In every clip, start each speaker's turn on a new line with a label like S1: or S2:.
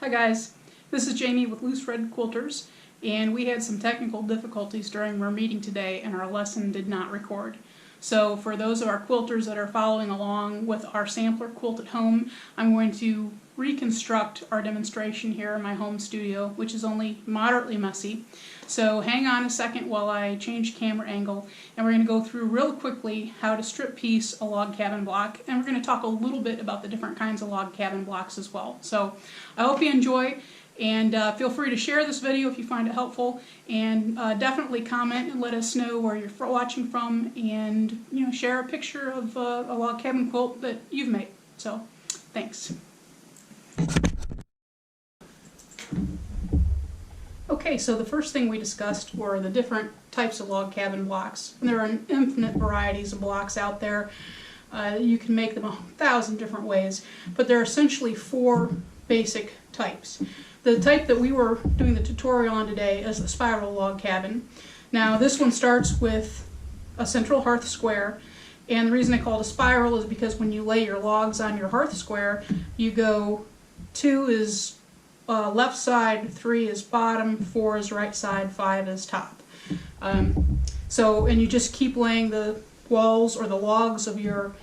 S1: Hi guys, this is Jamie with Loose Red Quilters, and we had some technical difficulties during our meeting today and our lesson did not record. So for those of our quilters that are following along with our sampler quilt at home, I'm going to reconstruct our demonstration here in my home studio, which is only moderately messy. So hang on a second while I change camera angle, and we're going to go through real quickly how to strip piece a log cabin block, and we're going to talk a little bit about the different kinds of log cabin blocks as well. So I hope you enjoy, and feel free to share this video if you find it helpful, and definitely comment and let us know where you're watching from, and share a picture of a log cabin quilt that you've made. So thanks. Okay, so the first thing we discussed were the different types of log cabin blocks. And there are infinite varieties of blocks out there. You can make them 1,000 different ways, but there are essentially 4 basic types. The type that we were doing the tutorial on today is the spiral log cabin. Now this one starts with a central hearth square, and the reason I call it a spiral is because when you lay your logs on your hearth square, you go 2 is left side, 3 is bottom, 4 is right side, 5 is top. And you just keep laying the walls or the logs of your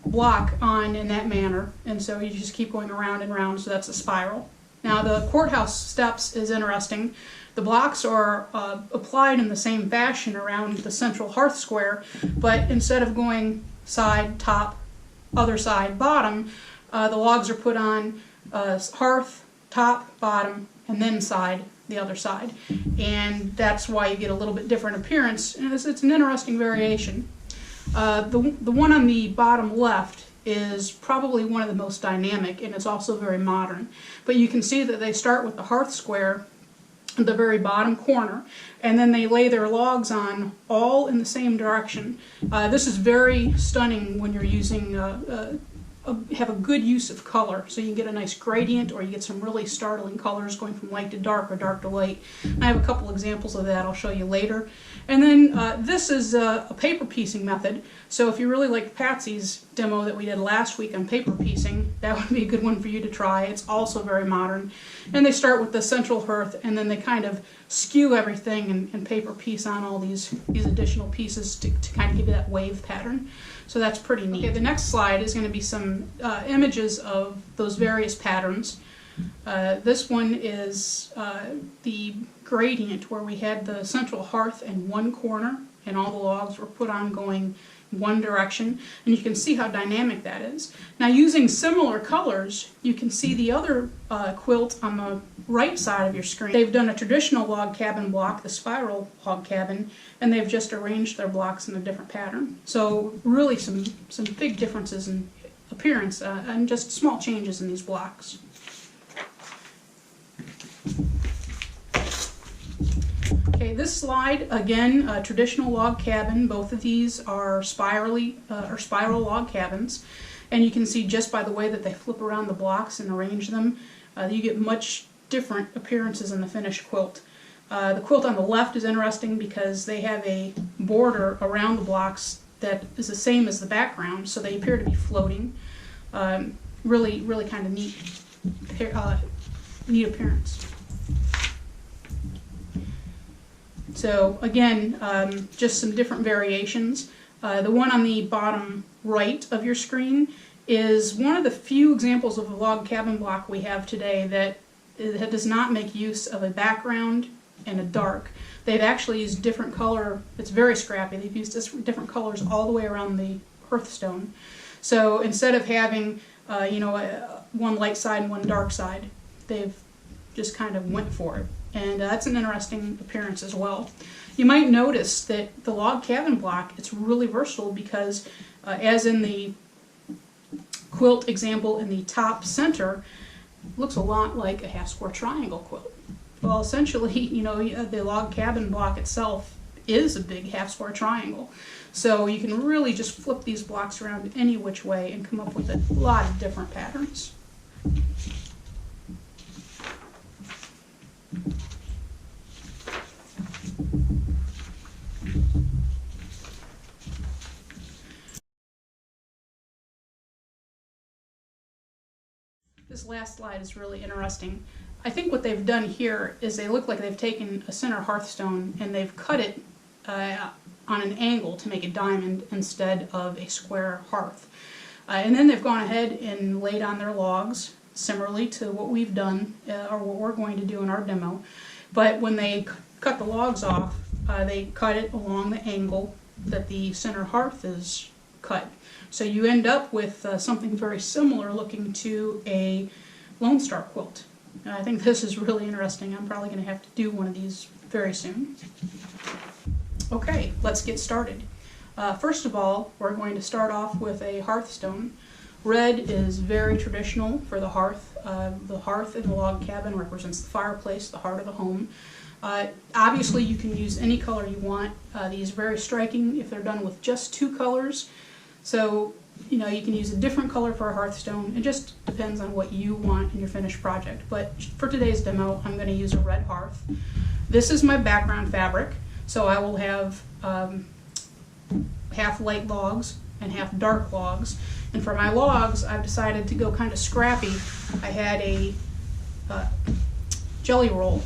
S1: block on in that manner, and so you just keep going around and around, so that's a spiral. Now the courthouse steps is interesting. The blocks are applied in the same fashion around the central hearth square, but instead of going side, top, other side, bottom, the logs are put on hearth, top, bottom, and then side, the other side. And that's why you get a little bit different appearance, and it's an interesting variation. The one on the bottom left is probably one of the most dynamic, and it's also very modern. But you can see that they start with the hearth square at the very bottom corner, and then they lay their logs on all in the same direction. This is very stunning when you're using have a good use of color, so you can get a nice gradient, or you get some really startling colors going from light to dark or dark to light. And I have a couple examples of that I'll show you later. And then this is a paper piecing method, so if you really like Patsy's demo that we did last week on paper piecing, that would be a good one for you to try. It's also very modern. And they start with the central hearth, and then they kind of skew everything and paper piece on all these additional pieces to kind of give you that wave pattern. So that's pretty neat. Okay, the next slide is going to be some images of those various patterns. This one is the gradient, where we had the central hearth in one corner and all the logs were put on going one direction, and you can see how dynamic that is. Now using similar colors, you can see the other quilt on the right side of your screen. They've done a traditional log cabin block, the spiral log cabin, and they've just arranged their blocks in a different pattern. So really some big differences in appearance and just small changes in these blocks. Okay, this slide, again, a traditional log cabin. Both of these are spiral log cabins, and you can see just by the way that they flip around the blocks and arrange them, you get much different appearances in the finished quilt. The quilt on the left is interesting because they have a border around the blocks that is the same as the background, so they appear to be floating. Really kind of neat appearance. So again, just some different variations. The one on the bottom right of your screen is one of the few examples of a log cabin block we have today that does not make use of a background and a dark. They've actually used different color. It's very scrappy. They've used different colors all the way around the hearthstone. So instead of having one light side and one dark side, they've just kind of went for it. And that's an interesting appearance as well. You might notice that the log cabin block, it's really versatile because as in the quilt example in the top center, looks a lot like a half square triangle quilt. Well, essentially, the log cabin block itself is a big half square triangle. So you can really just flip these blocks around any which way and come up with a lot of different patterns. This last slide is really interesting. I think what they've done here is they look like they've taken a center hearthstone and they've cut it on an angle to make a diamond instead of a square hearth. And then they've gone ahead and laid on their logs, similarly to what we've done, or what we're going to do in our demo. But when they cut the logs off, they cut it along the angle that the center hearth is cut. So you end up with something very similar looking to a Lone Star quilt. I think this is really interesting. I'm probably going to have to do one of these very soon. Okay, let's get started. First of all, we're going to start off with a hearthstone. Red is very traditional for the hearth. The hearth in the log cabin represents the fireplace, the heart of the home. Obviously, you can use any color you want. These are very striking if they're done with just 2 colors. So, you know, you can use a different color for a hearthstone. It just depends on what you want in your finished project. But for today's demo, I'm going to use a red hearth. This is my background fabric, so I will have half light logs and half dark logs. And for my logs, I've decided to go kind of scrappy. I had a jelly roll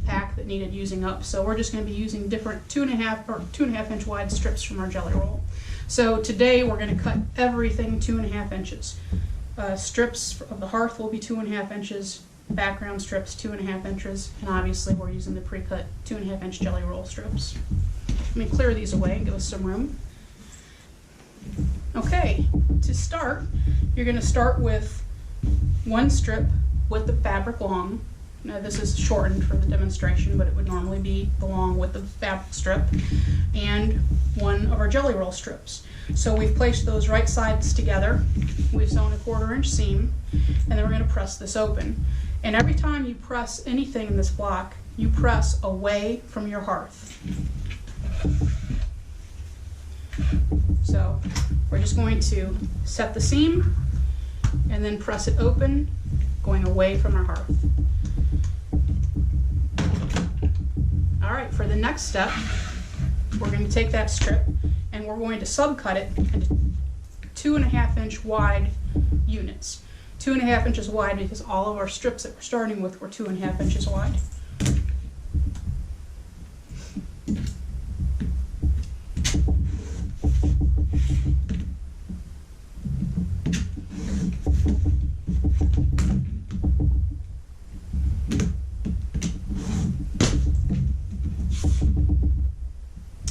S1: pack that needed using up, so we're just going to be using different 2.5 inch wide strips from our jelly roll. So today we're going to cut everything 2.5 inches. Strips of the hearth will be 2.5 inches, background strips 2.5 inches, and obviously we're using the pre-cut 2.5 inch jelly roll strips. Let me clear these away and give us some room. Okay, to start, you're going to start with 1 strip with the fabric long. Now this is shortened for the demonstration, but it would normally be the long width of the fabric strip, and 1 of our jelly roll strips. So we've placed those right sides together. We've sewn a 1/4 inch seam, and then we're going to press this open. And every time you press anything in this block, you press away from your hearth. So we're just going to set the seam and then press it open, going away from our hearth. Alright, for the next step, we're going to take that strip and we're going to subcut it into 2.5 inch wide units. 2.5 inches wide because all of our strips that we're starting with were 2.5 inches wide.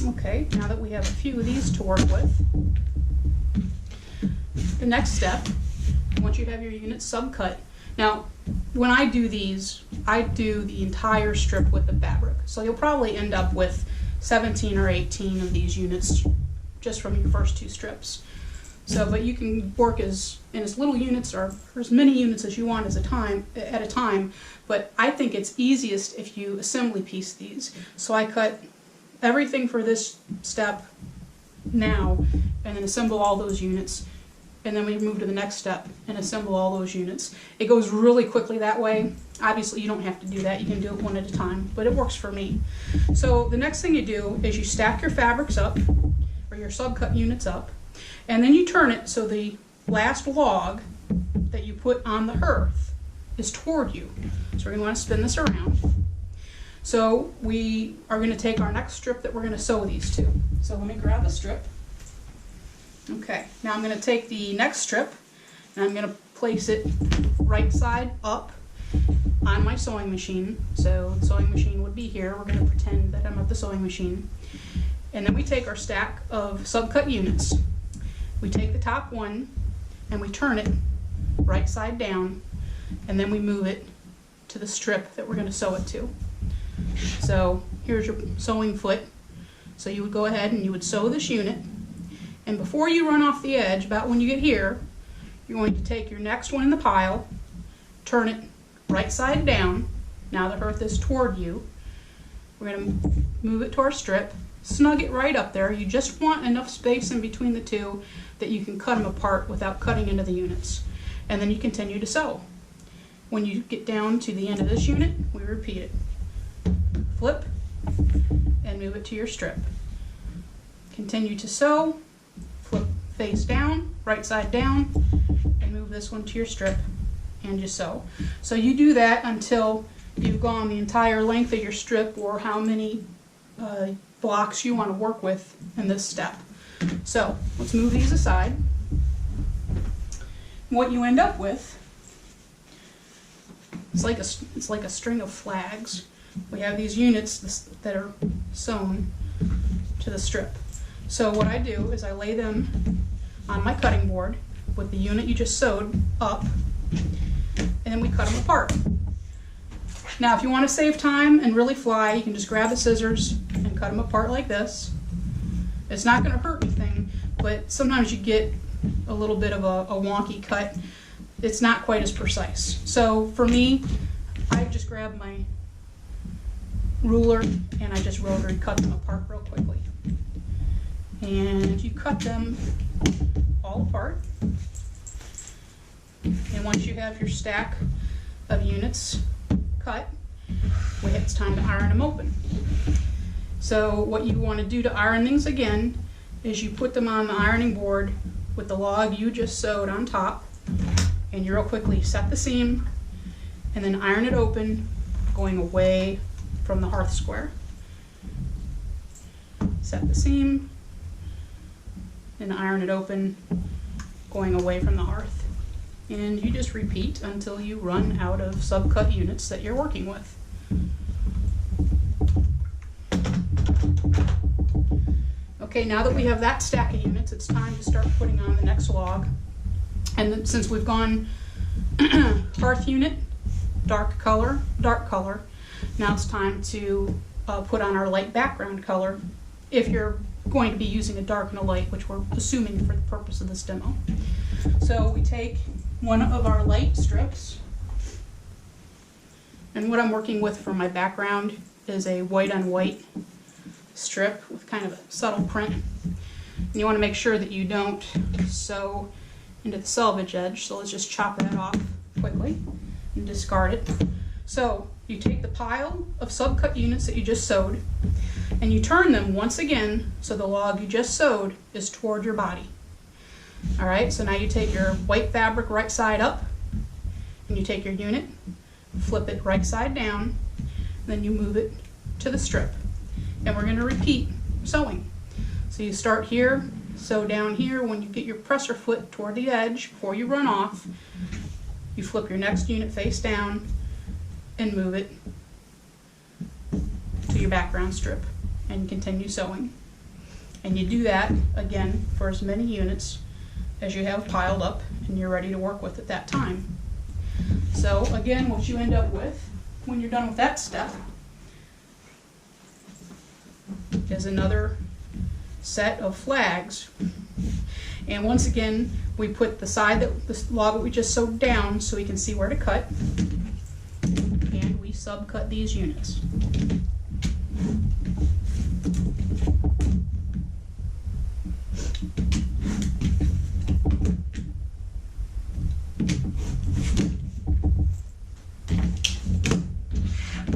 S1: Okay, now that we have a few of these to work with, the next step, once you have your units subcut, now when I do these, I do the entire strip with the fabric. So you'll probably end up with 17 or 18 of these units just from your first 2 strips. So, but you can work in as little units or as many units as you want at a time, but I think it's easiest if you assembly piece these. So I cut everything for this step now, and then assemble all those units, and then we move to the next step and assemble all those units. It goes really quickly that way. Obviously you don't have to do that, you can do it one at a time, but it works for me. So the next thing you do is you stack your fabrics up, or your subcut units up, and then you turn it so the last log that you put on the hearth is toward you. So we're going to want to spin this around. So we are going to take our next strip that we're going to sew these to. So let me grab a strip. Okay, now I'm going to take the next strip and I'm going to place it right side up on my sewing machine. So the sewing machine would be here. We're going to pretend that I'm at the sewing machine. And then we take our stack of subcut units. We take the top one and we turn it right side down, and then we move it to the strip that we're going to sew it to. So here's your sewing foot. So you would go ahead and you would sew this unit, and before you run off the edge, about when you get here, you're going to take your next one in the pile, turn it right side down. Now the hearth is toward you. We're going to move it to our strip, snug it right up there. You just want enough space in between the two that you can cut them apart without cutting into the units. And then you continue to sew. When you get down to the end of this unit, we repeat it. Flip and move it to your strip. Continue to sew, flip face down, right side down, and move this one to your strip. and you sew. So you do that until you've gone the entire length of your strip, or how many blocks you want to work with in this step. So let's move these aside. What you end up with, it's like a string of flags. We have these units that are sewn to the strip. So what I do is I lay them on my cutting board with the unit you just sewed up, and then we cut them apart. Now if you want to save time and really fly, you can just grab the scissors and cut them apart like this. It's not going to hurt anything, but sometimes you get a little bit of a wonky cut. It's not quite as precise. So for me, I just grab my ruler and I just rotary cut them apart real quickly. And you cut them all apart. And once you have your stack of units cut, it's time to iron them open. So what you want to do to iron things again is you put them on the ironing board with the log you just sewed on top, and you real quickly set the seam and then iron it open, going away from the hearth square. Set the seam and iron it open, going away from the hearth. And you just repeat until you run out of subcut units that you're working with. Okay, now that we have that stack of units, it's time to start putting on the next log. And then, since we've gone hearth unit, dark color, now it's time to put on our light background color, if you're going to be using a dark and a light, which we're assuming for the purpose of this demo. So we take one of our light strips, and what I'm working with for my background is a white on white strip with kind of a subtle print. And you want to make sure that you don't sew into the selvage edge, so let's just chop that off quickly and discard it. So you take the pile of subcut units that you just sewed and you turn them once again so the log you just sewed is toward your body. Alright, so now you take your white fabric right side up and you take your unit, flip it right side down, then you move it to the strip. And we're going to repeat sewing. So you start here, sew down here. When you get your presser foot toward the edge, before you run off, you flip your next unit face down and move it to your background strip and continue sewing. And you do that again for as many units as you have piled up and you're ready to work with at that time. So again, what you end up with when you're done with that step is another set of flags. And once again, we put the side that the log that we just sewed down so we can see where to cut, and we subcut these units.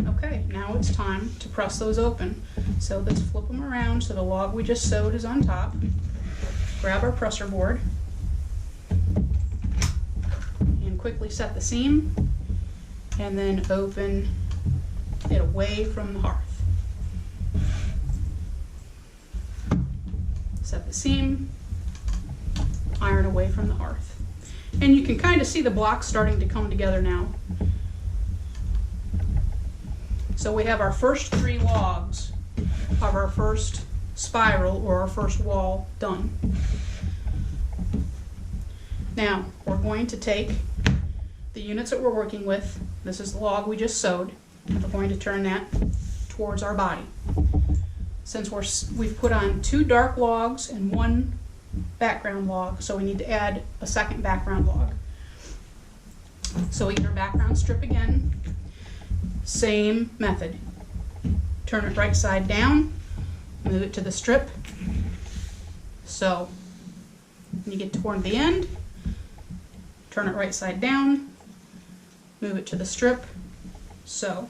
S1: Okay, now it's time to press those open. So let's flip them around so the log we just sewed is on top. Grab our presser board and quickly set the seam and then open it away from the hearth. Set the seam, iron away from the hearth. And you can kind of see the blocks starting to come together now. So we have our first 3 logs of our first spiral or our first wall done. Now we're going to take the units that we're working with. This is the log we just sewed. We're going to turn that towards our body. Since we've put on 2 dark logs and 1 background log, so we need to add a second background log. So eat our background strip again. Same method. Turn it right side down, move it to the strip. So when you get toward the end, turn it right side down, move it to the strip. So,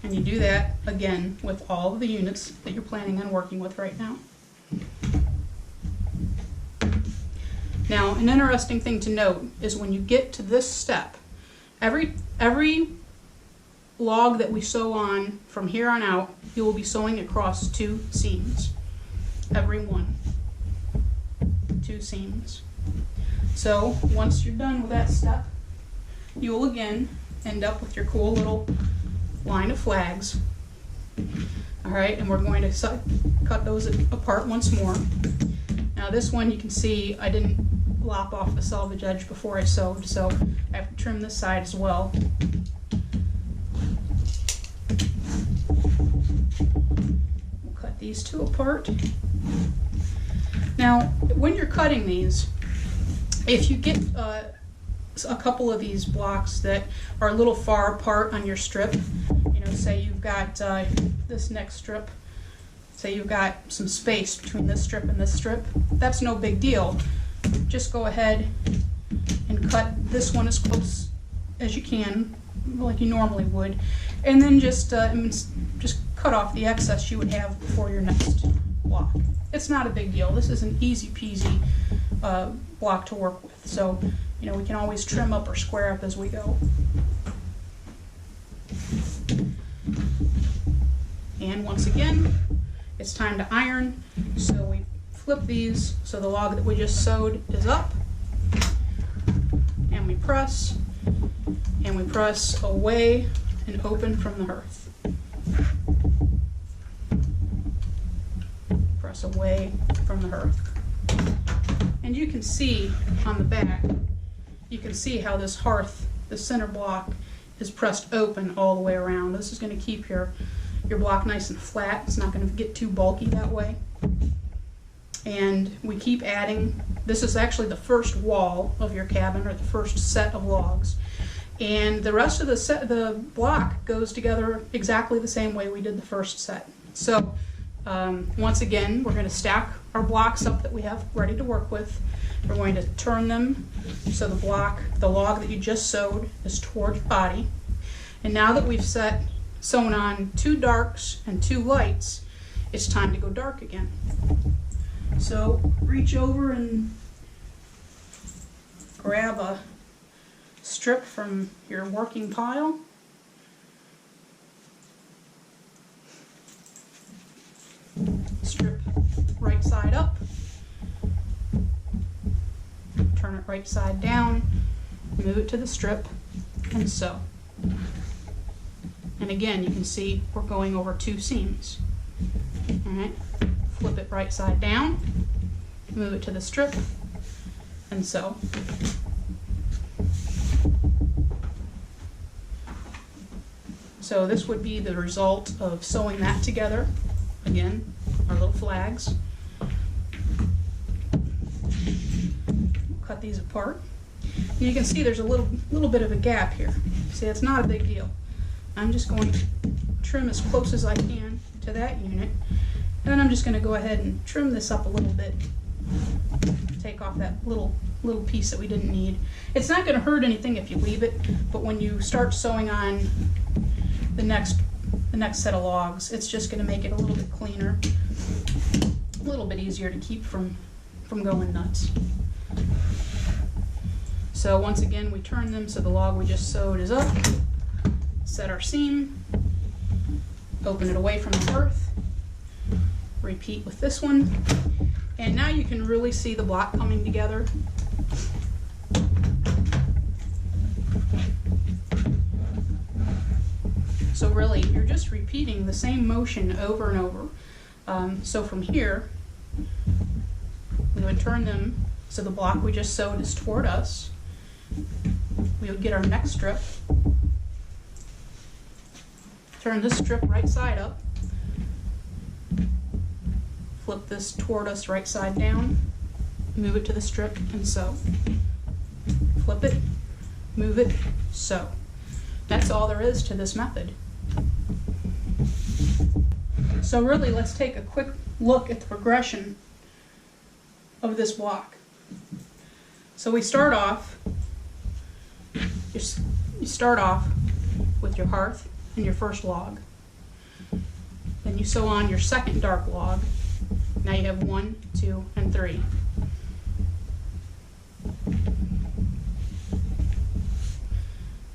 S1: and you do that again with all of the units that you're planning on working with right now. Now, an interesting thing to note is when you get to this step, every log that we sew on from here on out, you will be sewing across 2 seams. Every one. 2 seams. So once you're done with that step, you will again end up with your cool little line of flags. Alright, and we're going to cut those apart once more. Now this one, you can see I didn't lop off the selvage edge before I sewed, so I have to trim this side as well. We'll cut these 2 apart. Now, when you're cutting these, if you get a couple of these blocks that are a little far apart on your strip, you know, say you've got this next strip, say you've got some space between this strip and this strip, that's no big deal. Just go ahead and cut this one as close as you can, like you normally would, and then just cut off the excess you would have for your next block. It's not a big deal. This is an easy peasy block to work with, so you know, we can always trim up or square up as we go. And once again, it's time to iron, so we flip these so the log that we just sewed is up, and we press away and open from the hearth. Press away from the hearth. And you can see on the back, you can see how this hearth, the center block, is pressed open all the way around. This is going to keep your block nice and flat. It's not going to get too bulky that way. And we keep adding. This is actually the first wall of your cabin, or the first set of logs. And the rest of the block goes together exactly the same way we did the first set. So once again, we're going to stack our blocks up that we have ready to work with. We're going to turn them so the log that you just sewed is toward your body. And now that we've sewn on 2 darks and 2 lights, it's time to go dark again. So reach over and grab a strip from your working pile. Strip right side up. Turn it right side down. Move it to the strip and sew. And again, you can see we're going over 2 seams. Alright, flip it right side down, move it to the strip, and sew. So this would be the result of sewing that together. Again, our little flags. Cut these apart. And you can see there's a little bit of a gap here. See, it's not a big deal. I'm just going to trim as close as I can to that unit, and then I'm just going to go ahead and trim this up a little bit. Take off that little piece that we didn't need. It's not going to hurt anything if you leave it, but when you start sewing on the next set of logs, it's just going to make it a little bit cleaner, a little bit easier to keep from going nuts. So once again, we turn them so the log we just sewed is up. Set our seam, open it away from the hearth, repeat with this one, and now you can really see the block coming together. So really, you're just repeating the same motion over and over. So from here, we would turn them so the block we just sewed is toward us. We would get our next strip, turn this strip right side up, flip this toward us right side down, move it to the strip and sew. Flip it, move it, sew. That's all there is to this method. So really, let's take a quick look at the progression of this block. So we start off, you start off with your hearth and your first log. Then you sew on your second dark log. Now you have 1, 2, and 3.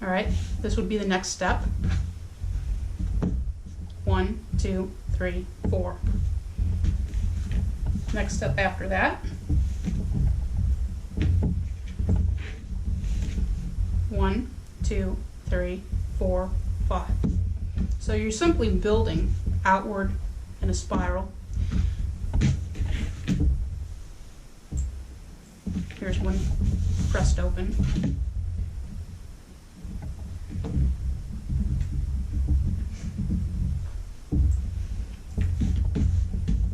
S1: All right, this would be the next step. 1, 2, 3, 4. Next step after that. 1, 2, 3, 4, 5. So you're simply building outward in a spiral. Here's one pressed open.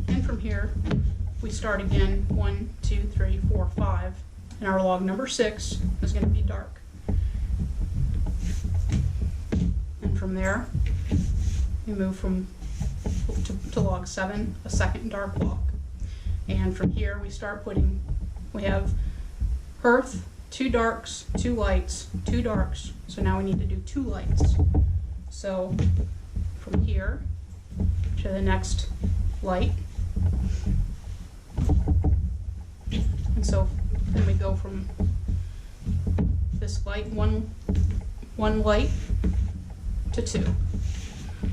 S1: And from here, we start again, 1, 2, 3, 4, 5. And our log number 6 is going to be dark. And from there, we move to log 7, a second dark log. And from here, we start putting, we have hearth, 2 darks, 2 lights, 2 darks. So now we need to do 2 lights. So from here to the next light. And so then we go from this light, one light to 2.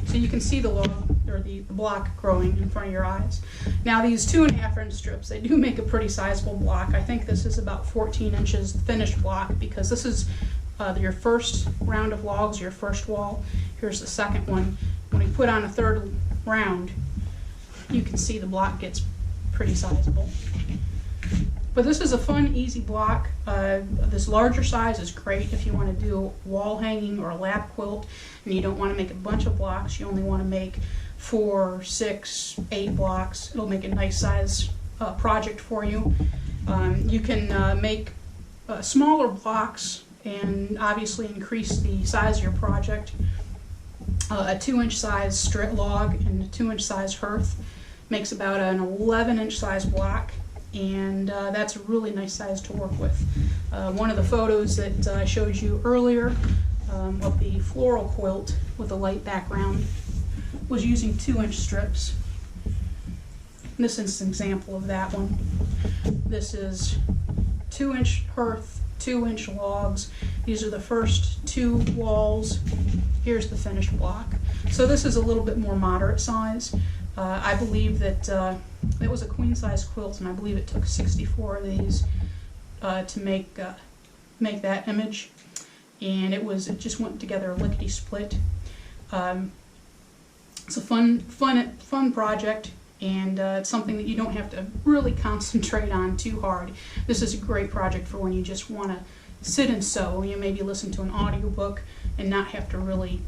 S1: So you can see the log, or the block growing in front of your eyes. Now these 2.5 inch strips, they do make a pretty sizable block. I think this is about 14 inches finished block, because this is your first round of logs, your first wall. Here's the second one. When we put on a third round, you can see the block gets pretty sizable. But this is a fun, easy block. This larger size is great if you want to do wall hanging or a lap quilt and you don't want to make a bunch of blocks. You only want to make 4, 6, 8 blocks. It'll make a nice size project for you. You can make smaller blocks and obviously increase the size of your project. A 2-inch size strip log and a 2-inch size hearth makes about an 11-inch size block. And that's a really nice size to work with. One of the photos that I showed you earlier of the floral quilt with a light background was using 2-inch strips. This is an example of that one. This is 2-inch hearth, 2-inch logs. These are the first 2 walls. Here's the finished block. So this is a little bit more moderate size. I believe that it was a queen size quilt, and I believe it took 64 of these to make that image, and it just went together lickety split. It's a fun project, and it's something that you don't have to really concentrate on too hard. This is a great project for when you just want to sit and sew. You maybe listen to an audiobook and not have to really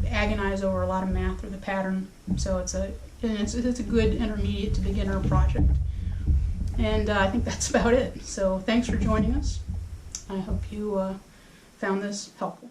S1: agonize over a lot of math or the pattern. So it's a good intermediate to beginner project. And I think that's about it. So thanks for joining us. I hope you found this helpful.